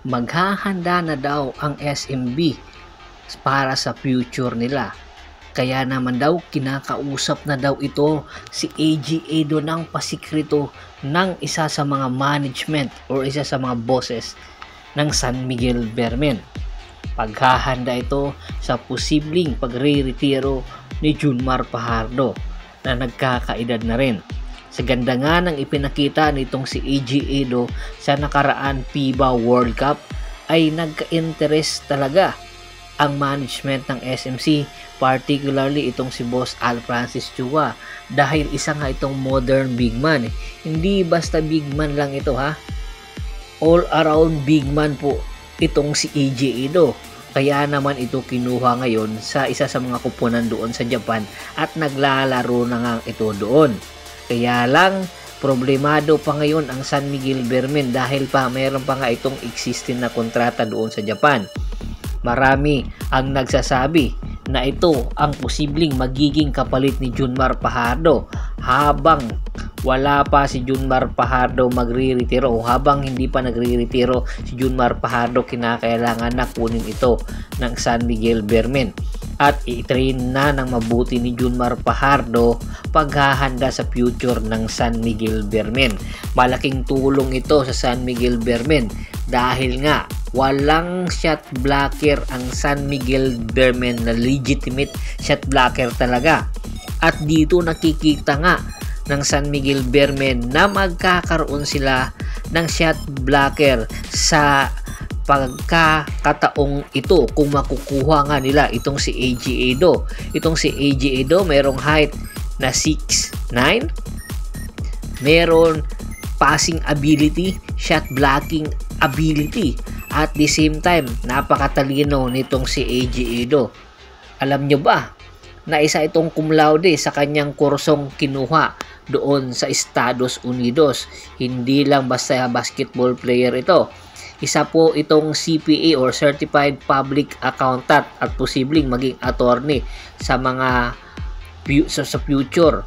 maghahanda na daw ang SMB para sa future nila. Kaya naman daw kinakausap na daw ito si AG Edo ng pasikreto ng isa sa mga management or isa sa mga bosses ng San Miguel Beermen. Paghahanda ito sa posibleng pagre-retiro ni Junmar Fajardo na nagkakaedad na rin. Sa ganda nga ng ipinakita nitong si AG Edo sa nakaraan FIBA World Cup ay nagka-interest talaga ang management ng SMC, particularly itong si Boss Al Francis Chua, dahil isa nga itong modern big man. Hindi basta big man lang ito ha, all around big man po itong si AG Edo. Kaya naman ito kinuha ngayon sa isa sa mga kupunan doon sa Japan at naglalaro na nga ito doon. Kaya lang problemado pa ngayon ang San Miguel Beermen dahil pa mayroon pa nga itong existing na kontrata doon sa Japan. Marami ang nagsasabi na ito ang posibleng magiging kapalit ni Junmar Fajardo habang wala pa si Junmar Fajardo magre-retiro o habang hindi pa nagre-retiro si Junmar Fajardo, kinakailangan na kunin ito ng San Miguel Beermen at i-train na ng mabuti ni Junmar Fajardo paghahanda sa future ng San Miguel Beermen. Malaking tulong ito sa San Miguel Beermen dahil nga walang shot blocker ang San Miguel Beermen na legitimate shot blocker talaga. At dito nakikita nga ng San Miguel Beermen na magkakaroon sila ng shot blocker sa pagkakataong ito kung makukuha nga nila itong si AG Edo. Itong si AG Edo mayroong height na 6'9", meron passing ability, shot blocking ability, at the same time napakatalino nitong si AG Edo. Alam nyo ba na isa itong cum laude sa kanyang kursong kinuha doon sa Estados Unidos? Hindi lang basta basketball player ito. Isa po itong CPA or Certified Public Accountant at posibleng maging attorney sa mga sa future.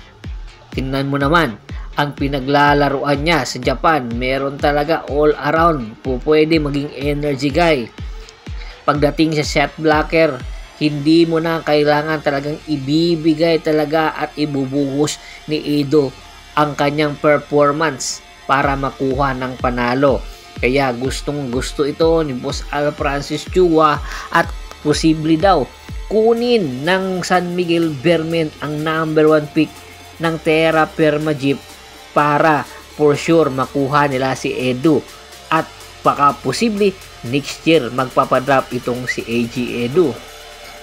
Tingnan mo naman ang pinaglalaruan niya sa Japan. Meron talaga all around. Pwede maging energy guy. Pagdating sa shot blocker, hindi mo na kailangan talagang ibibigay talaga at ibubuhos ni Edo ang kanyang performance para makuha ng panalo. Kaya gustong gusto ito ni Boss Al Francis Chua at posible daw kunin ng San Miguel Beermen ang number 1 pick ng Terra Firma Jeep para for sure makuha nila si Edo. At baka posible next year magpapadrop itong si AG Edo.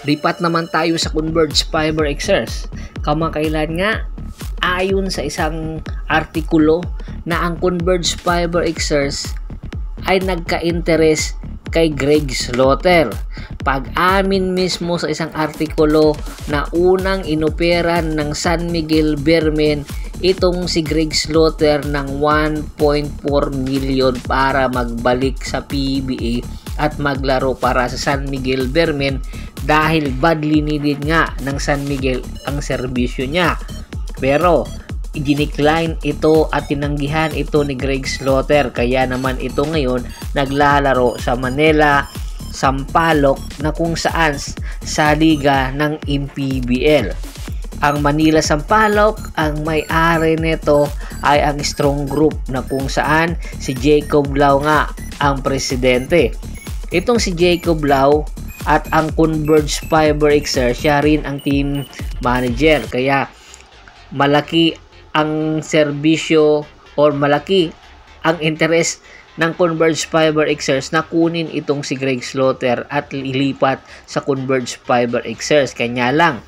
Lipat naman tayo sa Converge Fiber Xers. Kamakailan nga, ayon sa isang artikulo na ang Converge Fiber Xers ay nagka-interest kay Greg Slaughter. Pag-amin mismo sa isang artikulo na unang inoperan ng San Miguel Beermen itong si Greg Slaughter ng 1.4 million para magbalik sa PBA at maglaro para sa San Miguel Beermen dahil badly needed nga ng San Miguel ang serbisyo niya. Pero i-decline ito at tinanggihan ito ni Greg Slaughter, kaya naman ito ngayon naglalaro sa Manila Sampaloc na kung saan sa liga ng MPBL. Ang Manila Sampaloc, ang may-ari nito ay ang Strong Group na kung saan si Jacob Lau nga ang presidente. Itong si Jacob Lau at ang Converge Fiber Xer, siya rin ang team manager. Kaya malaki ang serbisyo or malaki ang interest ng Converge Fiber Xers na kunin itong si Greg Slaughter at ilipat sa Converge Fiber Xers. Kanya lang,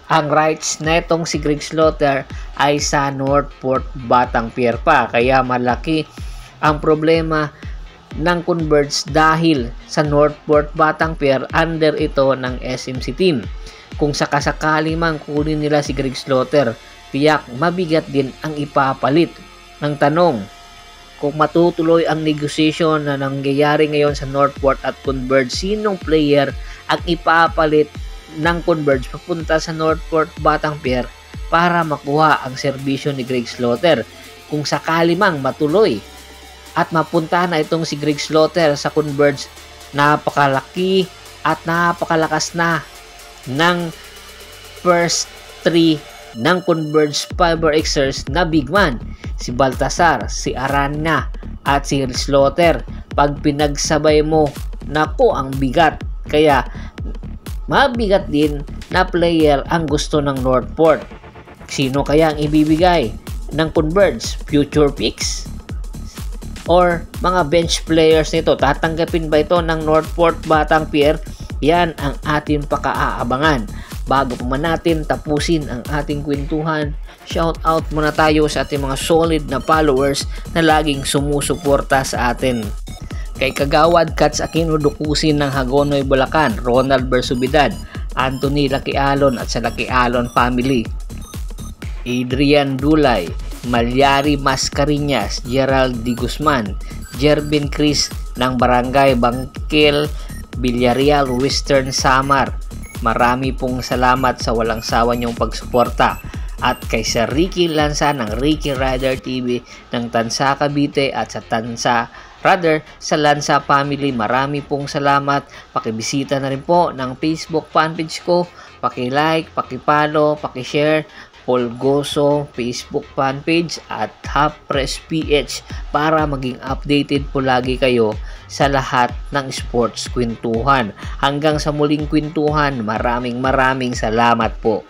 ang rights na itong si Greg Slaughter ay sa Northport Batanguer pa. Kaya malaki ang problema ng Converge dahil sa Northport Batanguer under ito ng SMC team. Kung sakasakali man kunin nila si Greg Slaughter, tiyak mabigat din ang ipapalit. Ang tanong, kung matutuloy ang negotiation na nangyayari ngayon sa Northport at Converge, sinong player ang ipapalit ng Converge papunta sa Northport Batanguer para makuha ang serbisyo ni Greg Slaughter? Kung sakali mang matuloy at mapunta na itong si Greg Slaughter sa Converge. Napakalaki at napakalakas na ng first 3 ng Converge Fiber Xers na big man. Si Baltasar, si Arana at si Slaughter. Pag pinagsabay mo, naku ang bigat. Kaya mabigat din na player ang gusto ng Northport. Sino kaya ang ibibigay ng Converge? Future picks? Or mga bench players nito? Tatanggapin ba ito ng Northport Batang Pier? Yan ang ating pakaabangan. Bago pa man natin tapusin ang ating kwentuhan, shout out muna tayo sa ating mga solid na followers na laging sumusuporta sa atin. Kay Kagawad Kats Aquino Dukusin ng Hagonoy, Bulacan, Ronald Bersubidad, Anthony Laquialon at sa Laquialon family, Adrian Dulay, Malyari Mascarinas, Gerald Di Guzman, Jervin Chris ng Barangay Bangkil, Villarreal, Western Samar. Marami pong salamat sa walang sawa niyong pagsuporta. At kay Sir Ricky Lanza ng Ricky Rider TV ng Tansa Cavite at sa Tansa Rather sa Lanza family, marami pong salamat. Pakibisita na rin po ng Facebook fanpage ko. Paki-like, paki-follow, paki-share. Paul Goso Facebook fanpage at Half Press PH para maging updated po lagi kayo sa lahat ng sports kwentuhan. Hanggang sa muling kwentuhan, maraming salamat po.